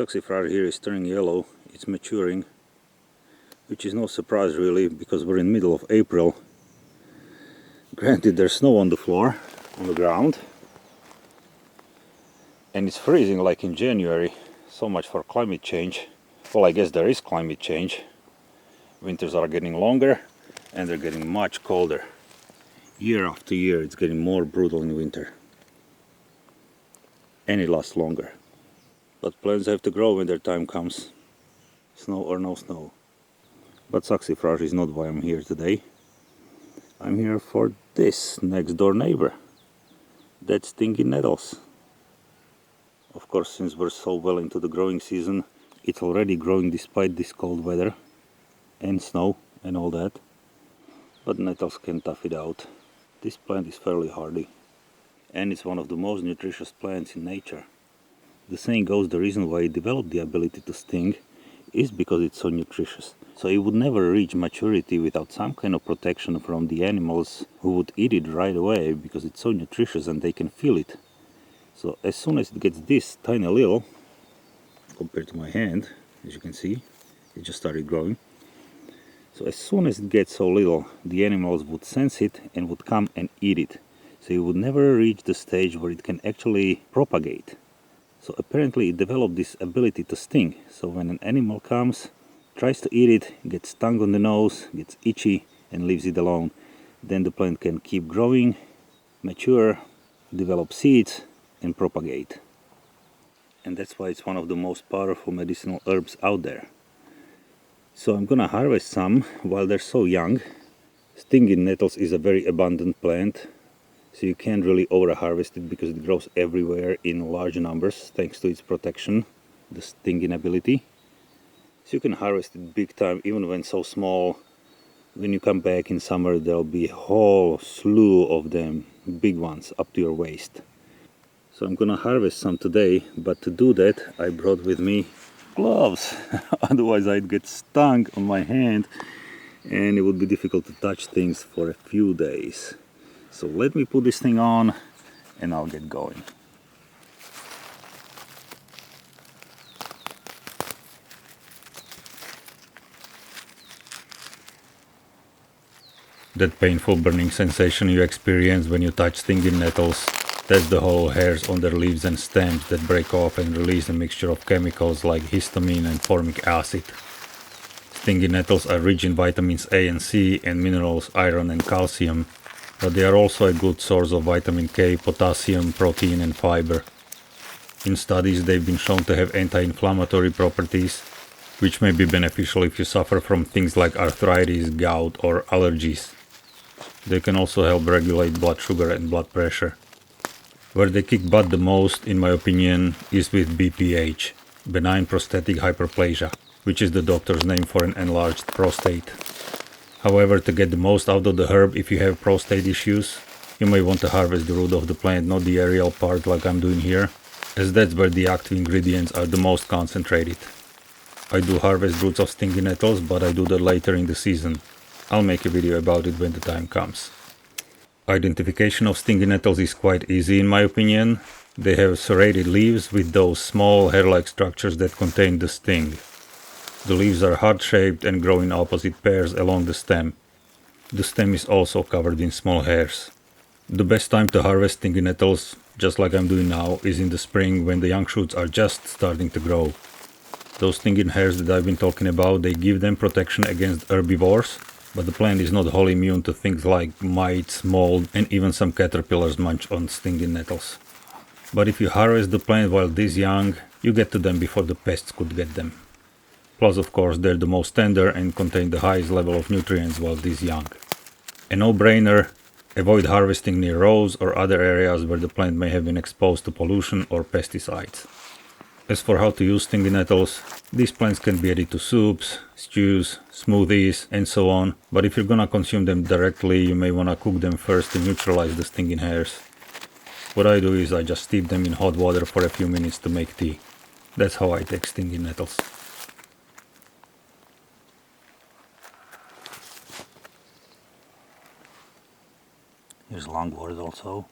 Saxifrage here is turning yellow. It's maturing, which is no surprise really, because we're in the middle of April. Granted, there's snow on the floor, on the ground, and it's freezing like in January. So much for climate change. Well, I guess there is climate change. Winters are getting longer and they're getting much colder. Year after year it's getting more brutal in winter. And it lasts longer. But plants have to grow when their time comes. Snow or no snow. But Saxifrage is not why I'm here today. I'm here for this next door neighbor. That's Stinging Nettles. Of course, since we're so well into the growing season, it's already growing despite this cold weather and snow and all that. But nettles can tough it out. This plant is fairly hardy, and it's one of the most nutritious plants in nature. The saying goes the reason why it developed the ability to sting is because it's so nutritious. So it would never reach maturity without some kind of protection from the animals who would eat it right away, because it's so nutritious and they can feel it. So as soon as it gets this tiny little, compared to my hand, as you can see, it just started growing. So as soon as it gets so little, the animals would sense it and would come and eat it. So it would never reach the stage where it can actually propagate. So apparently it developed this ability to sting. So when an animal comes, tries to eat it, gets stung on the nose, gets itchy and leaves it alone, then the plant can keep growing, mature, develop seeds and propagate. And that's why it's one of the most powerful medicinal herbs out there. So I'm gonna harvest some while they're so young. Stinging nettles is a very abundant plant, so you can't really over harvest it because it grows everywhere in large numbers thanks to its protection, the stinging ability. So you can harvest it big time even when so small. When you come back in summer, there'll be a whole slew of them, big ones up to your waist. So I'm gonna harvest some today, but to do that I brought with me gloves. Otherwise I'd get stung on my hand and it would be difficult to touch things for a few days. So let me put this thing on and I'll get going. That painful burning sensation you experience when you touch stinging nettles, that's the hollow hairs on their leaves and stems that break off and release a mixture of chemicals like histamine and formic acid. Stinging nettles are rich in vitamins A and C and minerals iron and calcium, but they are also a good source of vitamin K, potassium, protein and fiber. In studies they've been shown to have anti-inflammatory properties, which may be beneficial if you suffer from things like arthritis, gout or allergies. They can also help regulate blood sugar and blood pressure. Where they kick butt the most, in my opinion, is with BPH, benign prostatic hyperplasia, which is the doctor's name for an enlarged prostate. However, to get the most out of the herb if you have prostate issues, you may want to harvest the root of the plant, not the aerial part like I'm doing here, as that's where the active ingredients are the most concentrated. I do harvest roots of stinging nettles, but I do that later in the season. I'll make a video about it when the time comes. Identification of stinging nettles is quite easy in my opinion. They have serrated leaves with those small hair-like structures that contain the sting. The leaves are heart-shaped and grow in opposite pairs along the stem. The stem is also covered in small hairs. The best time to harvest stinging nettles, just like I'm doing now, is in the spring when the young shoots are just starting to grow. Those stinging hairs that I've been talking about, they give them protection against herbivores, but the plant is not wholly immune to things like mites, mold, and even some caterpillars munch on stinging nettles. But if you harvest the plant while this young, you get to them before the pests could get them. Plus, of course, they're the most tender and contain the highest level of nutrients while this young. A no-brainer, avoid harvesting near roads or other areas where the plant may have been exposed to pollution or pesticides. As for how to use stinging nettles, these plants can be added to soups, stews, smoothies and so on, but if you're gonna consume them directly, you may wanna cook them first to neutralize the stinging hairs. What I do is I just steep them in hot water for a few minutes to make tea. That's how I take stinging nettles. Here's Lungwort also.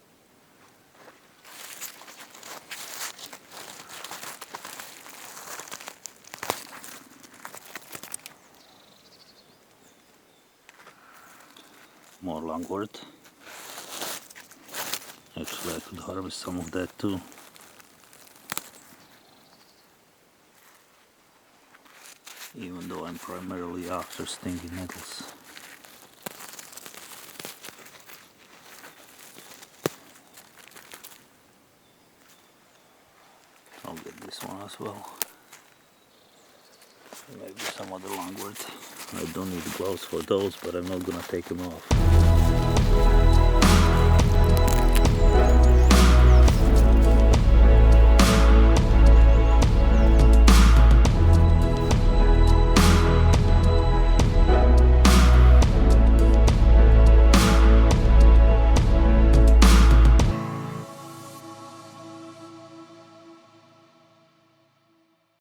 More lungwort. Actually, I could harvest some of that too. Even though I'm primarily after stinging nettles. I'll get this one as well. Maybe some other lungwort. I don't need gloves for those, but I'm not gonna take them off.